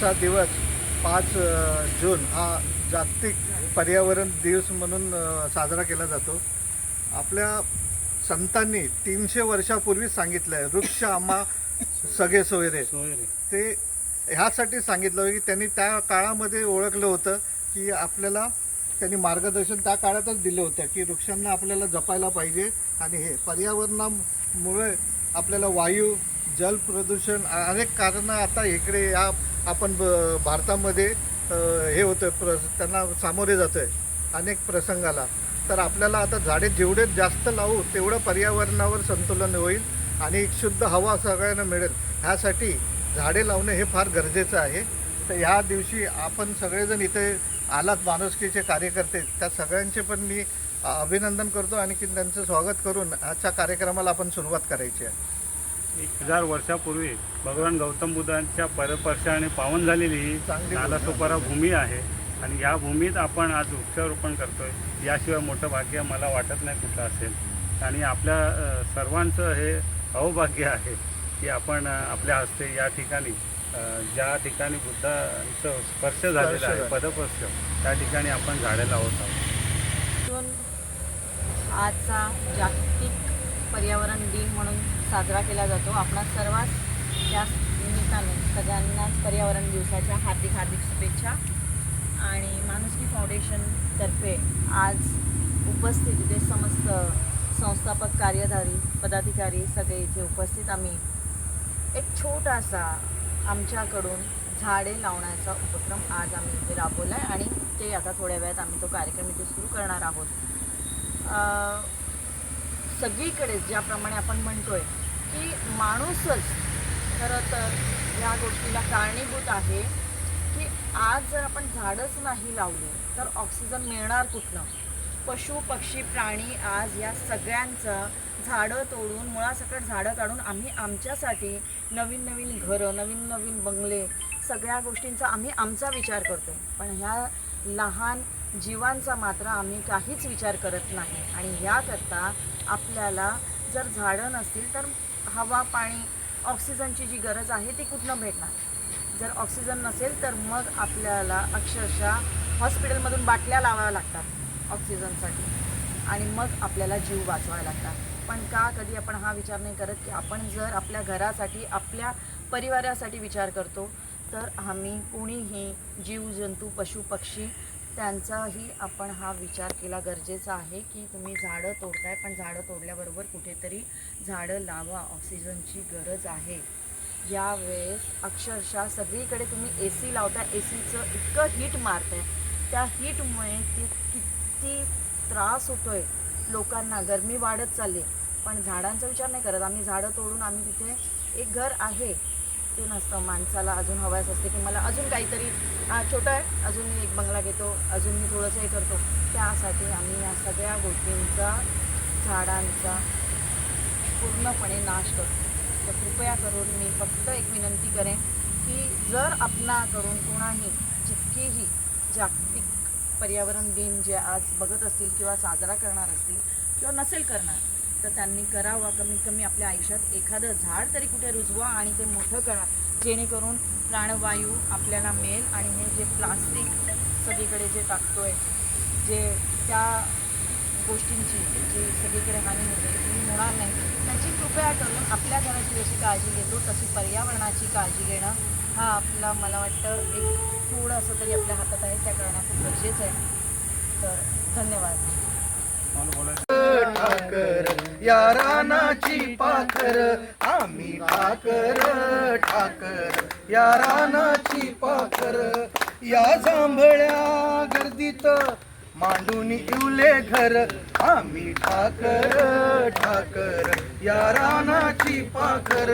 आजचा दिवस 5 जून हा जागतिक पर्यावरण दिवस म्हणून साजरा केला जातो. आपल्या संतांनी 300 वर्षापूर्वी सांगितलं आहे, वृक्ष आम्हा सगळे सोयरे. ते ह्यासाठी सांगितलं की त्यांनी त्या काळामध्ये ओळखलं होतं की आपल्याला त्यांनी मार्गदर्शन त्या काळातच दिलं होतं की वृक्षांना आपल्याला जपायला पाहिजे. आणि हे पर्यावरणामुळे आपल्याला वायू, जल प्रदूषण अनेक कारणं आता इकडे या आपण भारतामध्ये हे होतं, त्यांना सामोरे जातो आहे अनेक प्रसंगाला. तर आपल्याला आता झाडे जेवढे जास्त लावू तेवढं पर्यावरणावर संतुलन होईल आणि शुद्ध हवा सगळ्यांना मिळेल. ह्यासाठी झाडे लावणे हे फार गरजेचं आहे. तर ह्या दिवशी आपण सगळेजण इथे आलात, माणुसकीचे कार्यकर्ते, त्या सगळ्यांचे पण मी अभिनंदन करतो आणि की त्यांचं स्वागत करून आजच्या कार्यक्रमाला आपण सुरुवात करायची आहे. 1000 वर्षापूर्वी भगवान गौतम बुद्धांच्या परस्पर्शाने पावन झालेली ही नालासोपारा भूमी आहे आणि या भूमीत आपण आज वृक्षारोपण करतोय. याशिवाय मोठं भाग्य मला वाटत नाही कुठलं असेल. आणि आपल्या सर्वांचं हे अहोभाग्य आहे की आपण आपल्या हस्ते या ठिकाणी ज्या ठिकाणी बुद्धांचं स्पर्श झालेला आहे, पदस्पर्श, त्या ठिकाणी आपण झाडे लावत आहोत. आजचा जागतिक पर्यावरण दिन म्हणून साजरा केला जातो. आपणा सर्वांस या निमित्ताने सगळ्यांनाच पर्यावरण दिवसाच्या हार्दिक हार्दिक शुभेच्छा. आणि माणुसकी फाउंडेशनतर्फे आज उपस्थित इथे समस्त संस्थापक, कार्यकारी, पदाधिकारी सगळे इथे उपस्थित. आम्ही एक छोटासा आमच्याकडून झाडे लावण्याचा उपक्रम आज आम्ही इथे राबवला आहे आणि ते आता थोड्या वेळात आम्ही तो कार्यक्रम इथे सुरू करणार आहोत. सगळीकडेच ज्याप्रमाणे आपण म्हणतो आहे की माणूसच खरं तर ह्या गोष्टीला कारणीभूत आहे की आज जर आपण झाडच नाही लावले तर ऑक्सिजन मिळणार कुठनं. पशु, पक्षी, प्राणी आज या सगळ्यांचं झाडं तोडून, मुळासकट झाडं काढून आम्ही आमच्यासाठी नवीन नवीन घरं, नवीन नवीन बंगले, सगळ्या गोष्टींचा आम्ही आमचा विचार करतो. पण ह्या लहान जीवांचा मात्र आम्ही काहीच विचार करत नाही. आणि ह्याकरता आपल्याला जर झाडं नसतील तर हवा, पाणी, ऑक्सिजनची जी गरज आहे ती कुठनं भेटणार. जर ऑक्सिजन नसेल तर मग आपल्याला अक्षरशः हॉस्पिटलमधून बाटल्या लावाव्या लागतात ऑक्सिजनसाठी आणि मग आपल्याला जीव वाचवावे लागतात. पण का कधी आपण हा विचार नाही करत की आपण जर आपल्या घरासाठी, आपल्या परिवारासाठी विचार करतो तर आम्ही कोणीही जीवजंतू, पशु, पक्षी त्यांचाही आपण हा विचार केला गरजेचा आहे की तुम्ही झाडं तोडताय पण झाडं तोडल्याबरोबर कुठेतरी झाडं लावा. ऑक्सिजनची गरज आहे. यावेळेस अक्षरशः सगळीकडे तुम्ही AC लावता, ACचं इतकं हीट मारतं आहे, त्या हीटमुळे ते किती त्रास होतो आहे लोकांना, गरमी वाढत चालली. पण झाडांचा विचार नाही करत. आम्ही झाडं तोडून आम्ही तिथे एक घर आहे ते नसतं. माणसाला अजून हवयास असते की मला अजून काहीतरी छोटं आहे, अजून मी एक बंगला घेतो, अजून मी थोडंसं हे करतो. त्यासाठी आम्ही या सगळ्या गोष्टींचा, झाडांचा पूर्णपणे नाश करतो. तर कृपया करून मी फक्त एक विनंती करेन की जर आपणाकडून कोणाही जितकेही जागतिक पर्यावरण दिन जे आज बघत असतील किंवा साजरा करणार असतील किंवा नसेल करणार तर त्यांनी करावा. कमीत कमी आपल्या आयुष्यात एखादं झाड तरी कुठे रुजवा आणि ते मोठं करा, जेणेकरून प्राणवायू आपल्याला मिळेल. आणि हे जे प्लास्टिक सगळीकडे जे टाकतो आहे, जे त्या गोष्टींची जी सगळीकडे हानी होते ती होणार नाही. त्याची कृपया करून आपल्या घराची जशी काळजी घेतो तशी पर्यावरणाची काळजी घेणं हा आपला, मला वाटतं, एक थोडंसं तरी आपल्या हातात आहे. त्या करणं खूप गरजेचं आहे. तर धन्यवाद. ठाकर या रानाची पाखर, आम्ही ठाकर ठाकर या रानाची पाखर, या जांभळ्या गर्दीत मांडून इवले घर, आम्ही ठाकर ठाकर या रानाची पाखर,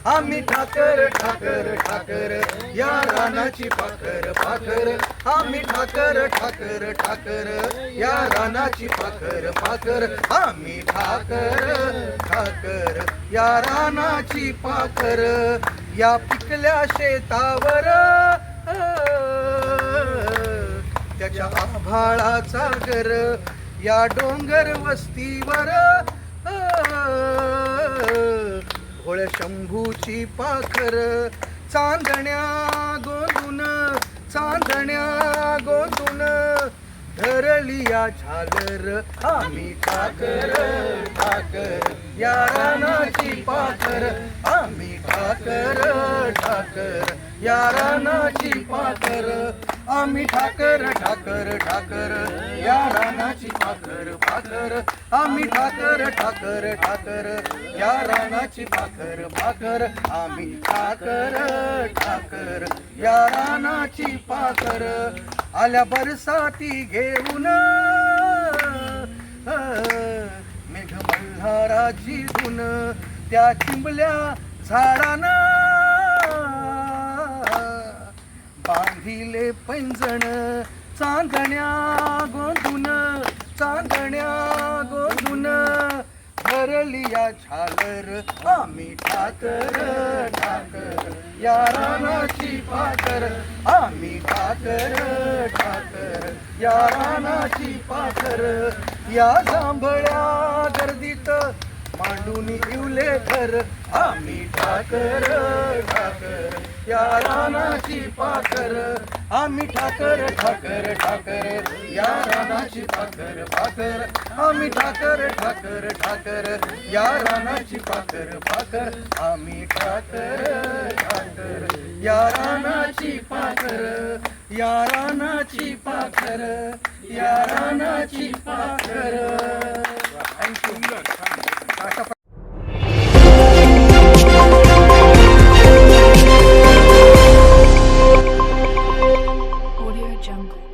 आम्ही ठाकर ठाकर ठाकर या रानाची पाखर पाखर, आम्ही ठाकर ठाकर ठाकर या रानाची पाखर पाखर, आम्ही ठाकर ठाकर या रानाची पाखर, या पिकल्या शेतावर त्याच्या आभाळाचा गर, या डोंगर वस्तीवर भोळ शंभूची पाखर, चांदण्या गोंधून भरलिया झालर आम्ही ठाकर ठाकर या रानाची पाखर आम्ही ठाकर ठाकर या रानाची पाखर आम्ही ठाकर ठाकर ठाकर या रानाची पाखर पाखर आम्ही ठाकर ठाकर ठाकर या रानाची पाखर पाखर आम्ही ठाकर ठाकर या रानाची पाखर आल्या बरसाती घेऊन मेघ मल्हाराची धुन त्या चिंबल्या झाडाना बांधिले पैंजण चांदण्या गोंधून भरलिया झालर आम्ही ठाकर ठाकर या रानाची पाखर आम्ही ठाकर ठाकर या रानाची पाखर या जांभळ्या गर्दीत मांडून इवले घर आम्ही ठाकर ठाकर या रानाची पाखर आम्ही ठाकर ठाकर ठाकर या रानाची पाखर पाखर आम्ही ठाकर ठाकर ठाकर या रानाची पाखर पाखर आम्ही ठाकर ठाकर या रानाची पाखर या रानाची पाखर या रानाची पाखर. थँक्यू. Audio Jungle.